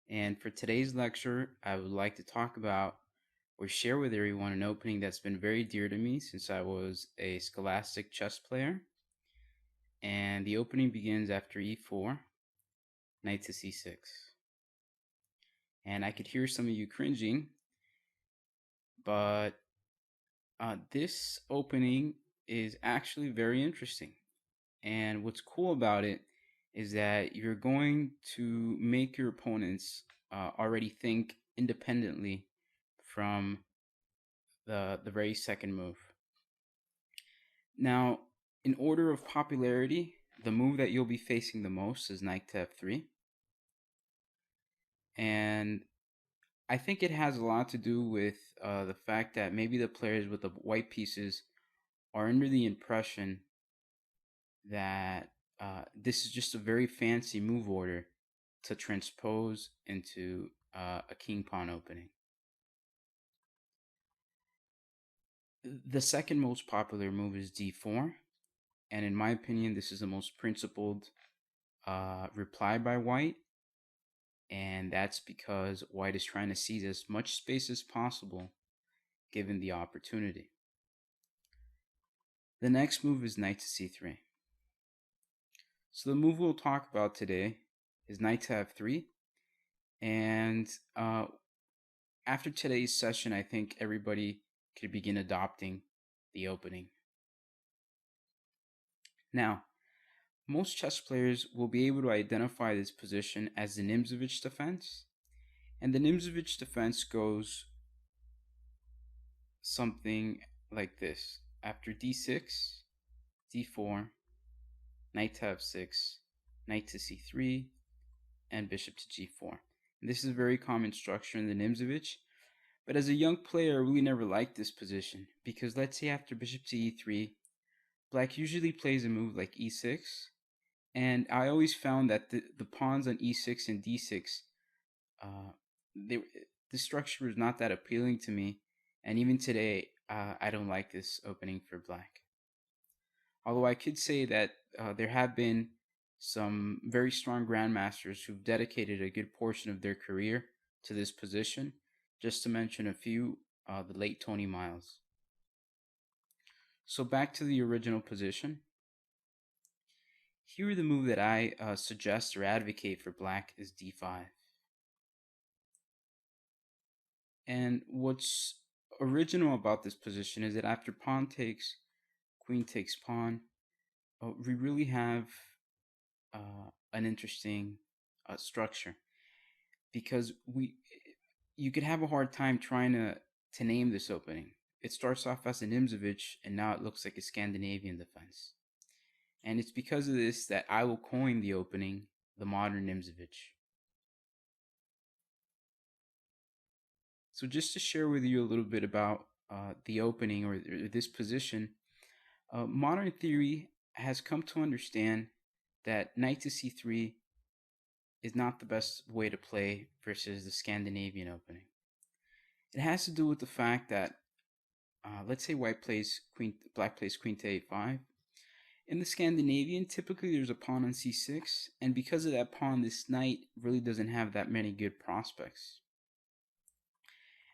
And for today's lecture, I would like to talk about or share with everyone an opening that's been very dear to me since I was a scholastic chess player. And the opening begins after e4, knight to c6. And I could hear some of you cringing, but this opening is actually very interesting. And what's cool about it is that you're going to make your opponents already think independently from the very second move. Now, in order of popularity, the move that you'll be facing the most is knight to f3. And I think it has a lot to do with the fact that maybe the players with the white pieces are under the impression that this is just a very fancy move order to transpose into a king pawn opening. The second most popular move is d4, and in my opinion, this is the most principled reply by white, and that's because white is trying to seize as much space as possible given the opportunity. The next move is knight to c3. So the move we'll talk about today is knight to f3, and after today's session, I think everybody could begin adopting the opening. Now, most chess players will be able to identify this position as the 𝐻𝐬𝐬𝐻 defense, and the 𝐻𝐬𝐬𝐻 defense goes something like this. After d6, d4, knight to f6, knight to c3, and bishop to g4. And this is a very common structure in the 𝐻𝐬𝐬𝐻, but as a young player, I really never liked this position because let's say after bishop to e3, black usually plays a move like e6, and I always found that the pawns on e6 and d6, the structure was not that appealing to me, and even today, I don't like this opening for black. Although I could say that there have been some very strong grandmasters who've dedicated a good portion of their career to this position, just to mention a few, the late Tony Miles. So back to the original position. Here the move that I suggest or advocate for black is d5. And what's original about this position is that after pawn takes, queen takes pawn, we really have an interesting structure, because you could have a hard time trying to name this opening. It starts off as an 𝐻𝐬𝐬𝐻, and now it looks like a Scandinavian defense. And it's because of this that I will coin the opening the modern 𝐻𝐬𝐬𝐻. So just to share with you a little bit about the opening or this position, modern theory has come to understand that knight to c3 is not the best way to play versus the Scandinavian opening. It has to do with the fact that let's say black plays queen to a5. In the Scandinavian, typically there's a pawn on c6, and because of that pawn, this knight really doesn't have that many good prospects.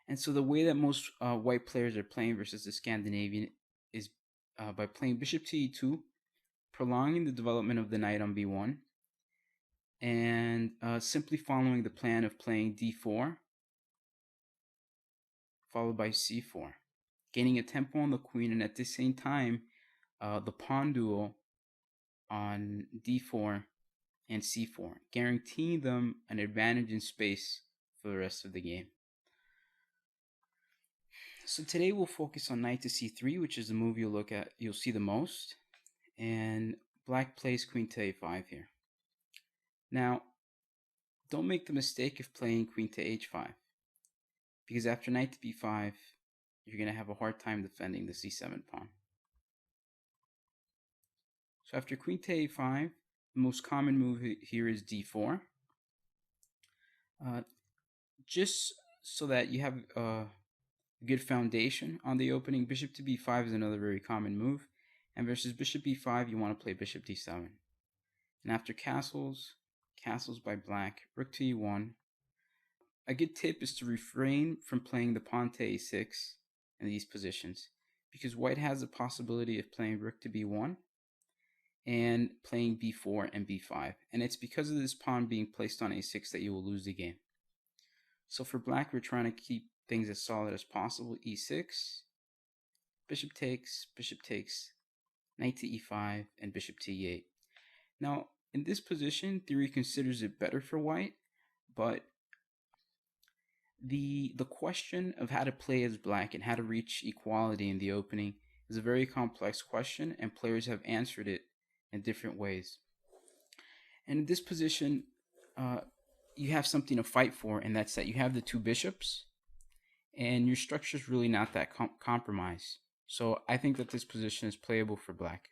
And so the way that most white players are playing versus the Scandinavian is by playing bishop to e2, prolonging the development of the knight on b1, and simply following the plan of playing d4, followed by c4, gaining a tempo on the queen, and at the same time, the pawn duel on d4 and c4, guaranteeing them an advantage in space for the rest of the game. So today we'll focus on knight to c3, which is the move you'll see the most, and black plays queen to a5 here. Now, don't make the mistake of playing queen to h5, because after knight to b5, you're going to have a hard time defending the c7 pawn. So after queen to a5, the most common move here is d4. Just so that you have a good foundation on the opening, bishop to b5 is another very common move. And versus bishop b5, you want to play bishop d7. And after castles by black, rook to e1, a good tip is to refrain from playing the pawn to a6 in these positions, because white has the possibility of playing rook to b1 and playing b4 and b5, and it's because of this pawn being placed on a6 that you will lose the game. So for black, we're trying to keep things as solid as possible. e6, bishop takes, knight to e5, and bishop to e8. Now, in this position, theory considers it better for white, but the question of how to play as black and how to reach equality in the opening is a very complex question, and players have answered it in different ways. And in this position, you have something to fight for, and that's that you have the two bishops, and your structure is really not that compromised. So I think that this position is playable for black.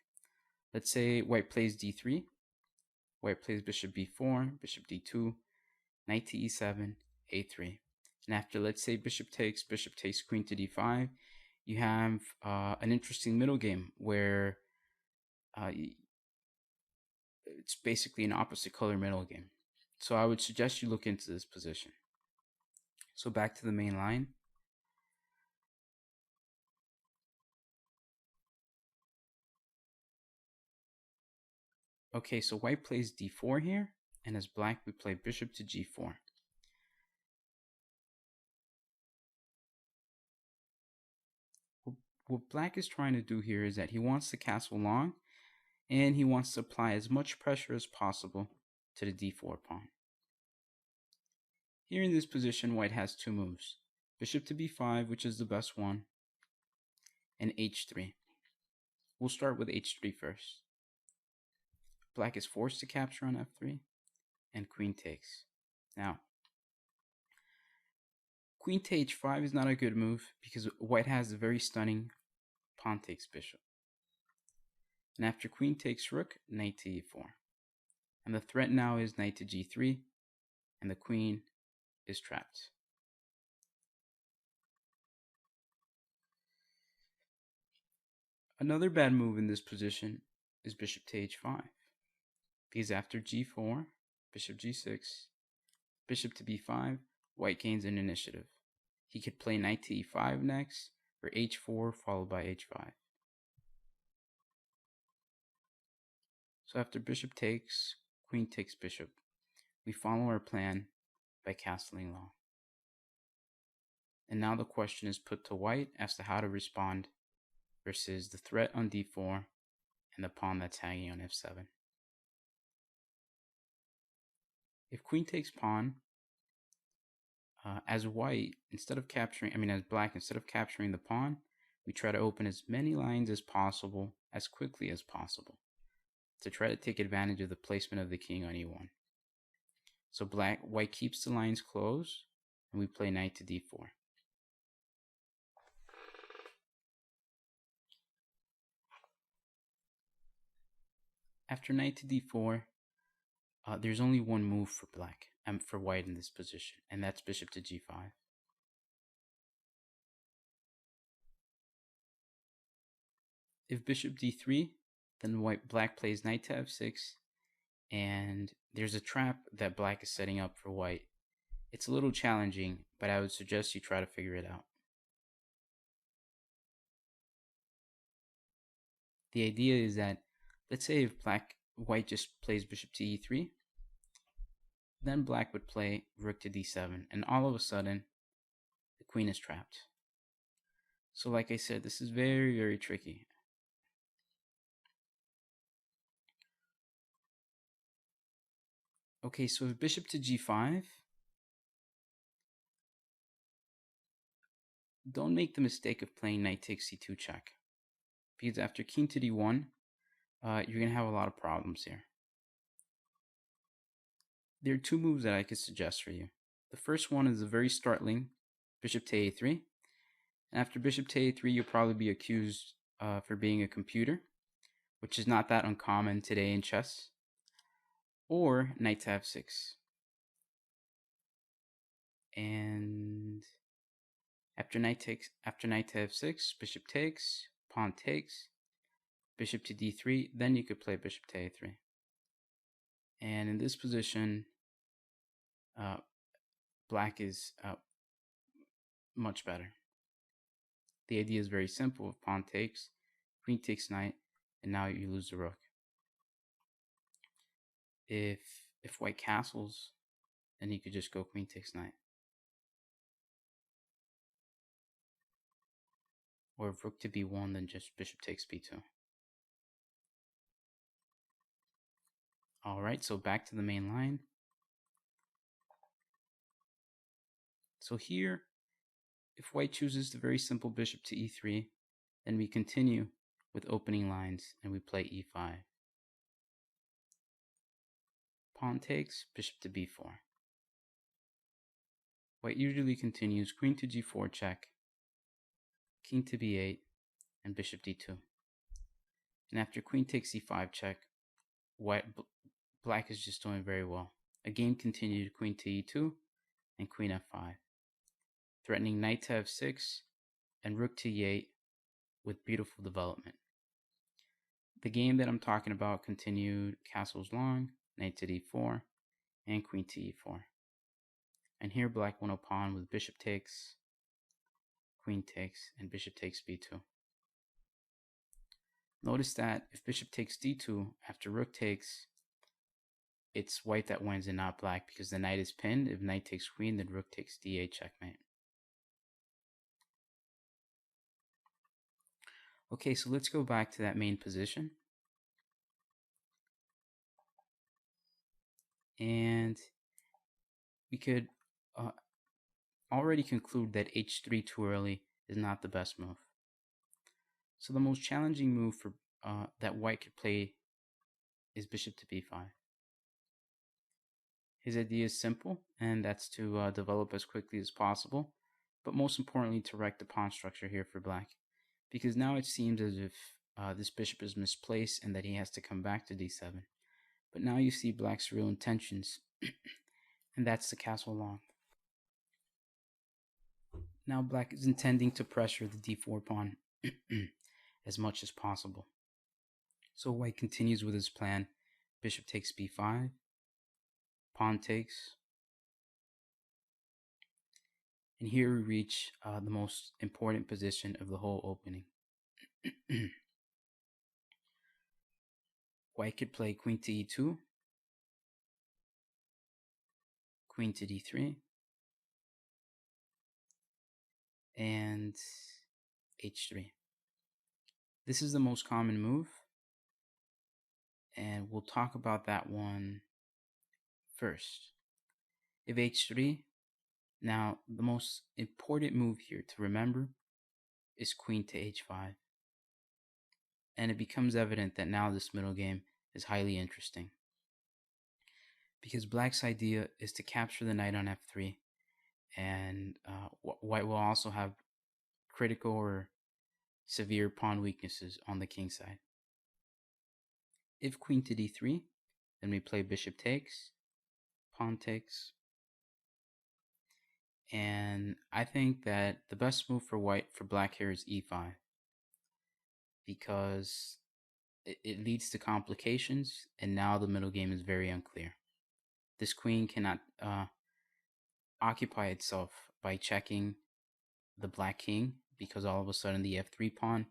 Let's say white plays d3, white plays bishop b4, bishop d2, knight to e7, a3. And after, let's say, bishop takes, queen to d5, you have an interesting middle game where it's basically an opposite color middle game. So I would suggest you look into this position. So back to the main line. Okay, so white plays d4 here, and as black, we play bishop to g4. What black is trying to do here is that he wants the castle long, and he wants to apply as much pressure as possible to the d4 pawn. Here in this position, white has two moves: bishop to b5, which is the best one, and h3. We'll start with h3 first. Black is forced to capture on f3, and queen takes. Now, queen to h5 is not a good move because white has a very stunning pawn takes bishop. And after queen takes rook, knight to e4. And the threat now is knight to g3, and the queen is trapped. Another bad move in this position is bishop to h5, because after g4, bishop g6, bishop to b5, white gains an initiative. He could play knight to e5 next, or h4 followed by h5. So after bishop takes, queen takes bishop, we follow our plan by castling long. And now the question is put to white as to how to respond versus the threat on d4 and the pawn that's hanging on f7. If queen takes pawn, as white, as black, instead of capturing the pawn, we try to open as many lines as possible, as quickly as possible, to try to take advantage of the placement of the king on e1. So white keeps the lines closed, and we play knight to d4. After knight to d4, there's only one move for for white in this position, and that's bishop to g5. If bishop d3, then black plays knight to f6, and there's a trap that black is setting up for white. It's a little challenging, but I would suggest you try to figure it out. The idea is that, let's say if white just plays bishop to e3, then black would play rook to d7, and all of a sudden, the queen is trapped. So like I said, this is very, very tricky. Okay, so if bishop to g5, don't make the mistake of playing knight takes c2 check, because after king to d1, you're going to have a lot of problems here. There are two moves that I could suggest for you. The first one is a very startling bishop to a3. And after bishop to a3, you'll probably be accused for being a computer, which is not that uncommon today in chess. Or knight to f6. And after knight to f6, bishop takes, pawn takes, bishop to d3, then you could play bishop to a3. And in this position, black is much better. The idea is very simple. If pawn takes, queen takes knight, and now you lose the rook. If white castles, then you could just go queen takes knight. Or if rook to b1, then just bishop takes b2. Alright, so back to the main line. So here, if white chooses the very simple bishop to e3, then we continue with opening lines and we play e5. Pawn takes, bishop to b4. White usually continues queen to g4 check, king to b8, and bishop d2. And after queen takes e5 check, black is just doing very well. A game continued, queen to e2 and queen f5, threatening knight to f6 and rook to e8 with beautiful development. The game that I'm talking about continued castles long, knight to d4, and queen to e4. And here black won a pawn with bishop takes, queen takes, and bishop takes b2. Notice that if bishop takes d2 after rook takes, it's white that wins and not black because the knight is pinned. If knight takes queen, then rook takes d8 checkmate. Okay, so let's go back to that main position. And we could already conclude that h3 too early is not the best move. So the most challenging move for that white could play is bishop to b5. His idea is simple, and that's to develop as quickly as possible, but most importantly to wreck the pawn structure here for black, because now it seems as if this bishop is misplaced and that he has to come back to d7. But now you see black's real intentions, and that's the castle long. Now black is intending to pressure the d4 pawn as much as possible. So white continues with his plan. Bishop takes b5, pawn takes, and here we reach the most important position of the whole opening. White could play queen to e2, queen to d3, and h3. This is the most common move, and we'll talk about that one first. If h3, now the most important move here to remember is queen to h5. And it becomes evident that now this middle game is highly interesting, because black's idea is to capture the knight on f3, and white will also have critical or severe pawn weaknesses on the king side. If queen to d3, then we play bishop takes, pawn takes, and I think that the best move for black here is e5, because it leads to complications, and now the middle game is very unclear. This queen cannot occupy itself by checking the black king, because all of a sudden the f3 pawn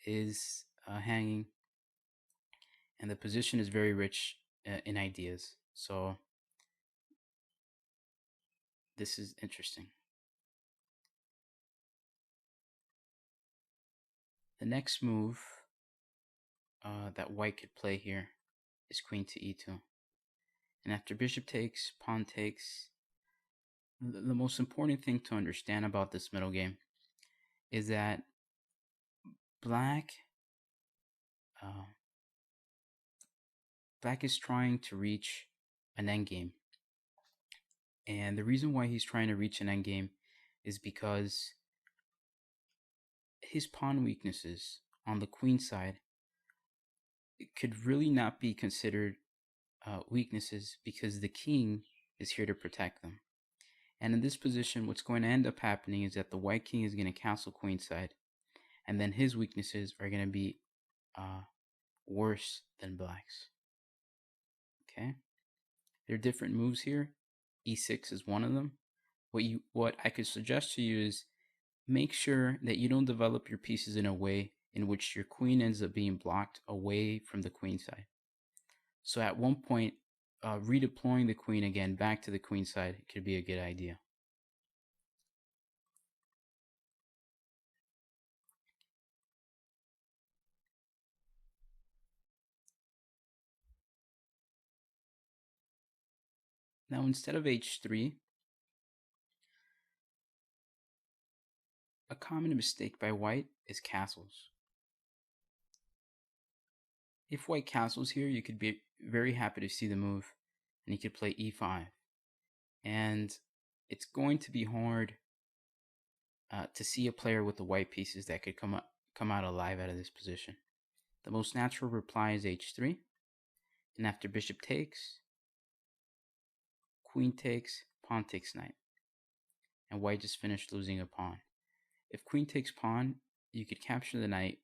is hanging, and the position is very rich in ideas. So this is interesting. The next move that white could play here is queen to e2. And after bishop takes, pawn takes, the most important thing to understand about this middle game is that black is trying to reach an endgame. And the reason why he's trying to reach an endgame is because his pawn weaknesses on the queen side could really not be considered weaknesses, because the king is here to protect them. And in this position, what's going to end up happening is that the white king is going to castle queenside, and then his weaknesses are going to be worse than black's. Okay, there are different moves here, e6 is one of them. What I could suggest to you is make sure that you don't develop your pieces in a way in which your queen ends up being blocked away from the queen side. So at one point, redeploying the queen again back to the queen side could be a good idea. Now instead of h3, a common mistake by white is castles. If white castles here, you could be very happy to see the move, and you could play e5. And it's going to be hard to see a player with the white pieces that could come out alive out of this position. The most natural reply is h3, and after bishop takes, queen takes, pawn takes knight, and white just finished losing a pawn. If queen takes pawn, you could capture the knight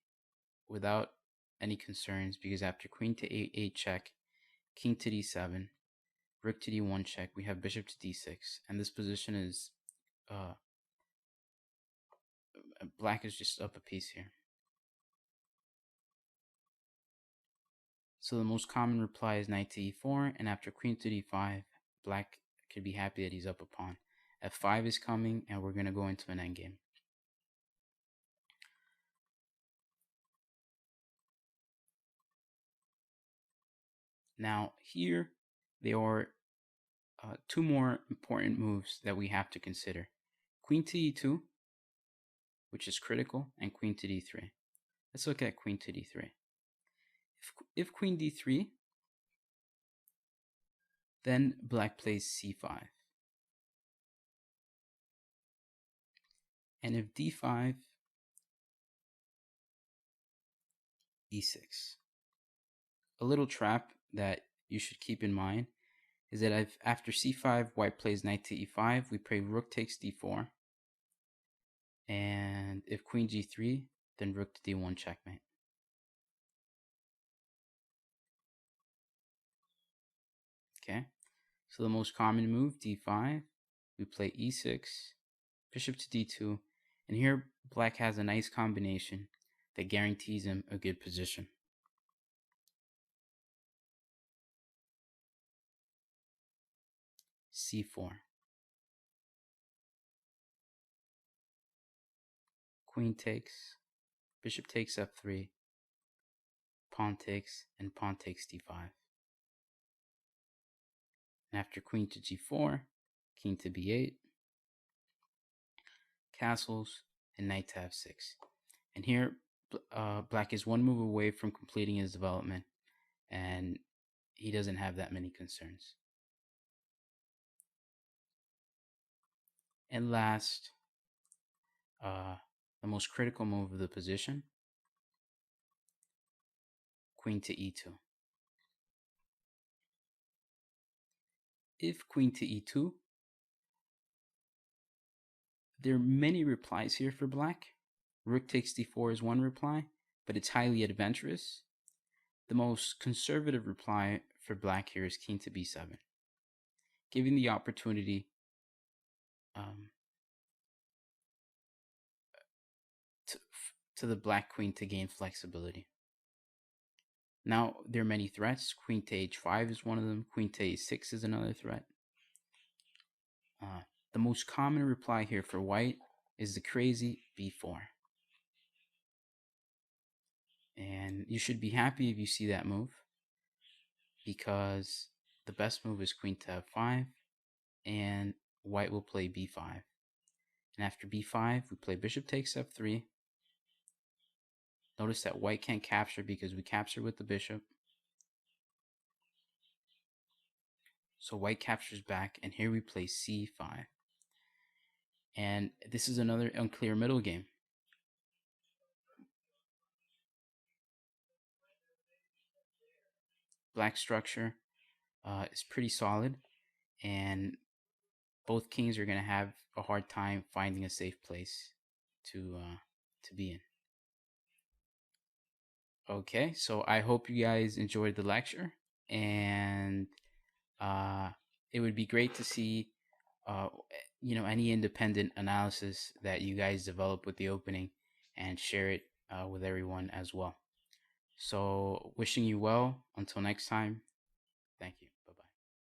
without any concerns, because after queen to a8 check, king to d7, rook to d1 check, we have bishop to d6, and this position is black is just up a piece here. So the most common reply is knight to e4, and after queen to d5, black could be happy that he's up a pawn. f5 is coming, and we're going to go into an endgame. Now here, there are two more important moves that we have to consider. Queen to e2, which is critical, and queen to d3. Let's look at queen to d3. If queen d3, then black plays c5. And if d5, e6. A little trap that you should keep in mind is that after c5, white plays knight to e5, we play rook takes d4. And if queen g3, then rook to d1 checkmate. Okay, so the most common move, d5, we play e6, bishop to d2, and here black has a nice combination that guarantees him a good position. c4. Queen takes, bishop takes f3, pawn takes, and pawn takes d5. And after queen to g4, king to b8, castles, and knight to f6. And here, black is one move away from completing his development, and he doesn't have that many concerns. And last, the most critical move of the position, queen to e2. If queen to e2, there are many replies here for black. Rook takes d4 is one reply, but it's highly adventurous. The most conservative reply for black here is king to b7, giving the opportunity to the black queen to gain flexibility. Now, there are many threats. Queen to h5 is one of them. Queen to a6 is another threat. The most common reply here for white is the crazy b4. And you should be happy if you see that move, because the best move is queen to f5, and white will play b5. And after b5, we play bishop takes f3. Notice that white can't capture because we capture with the bishop. So white captures back, and here we play c5. And this is another unclear middle game. Black structure is pretty solid, and both kings are going to have a hard time finding a safe place to be in. Okay, so I hope you guys enjoyed the lecture, and it would be great to see uh, any independent analysis that you guys develop with the opening, and share it with everyone as well. So, wishing you well. Until next time, thank you.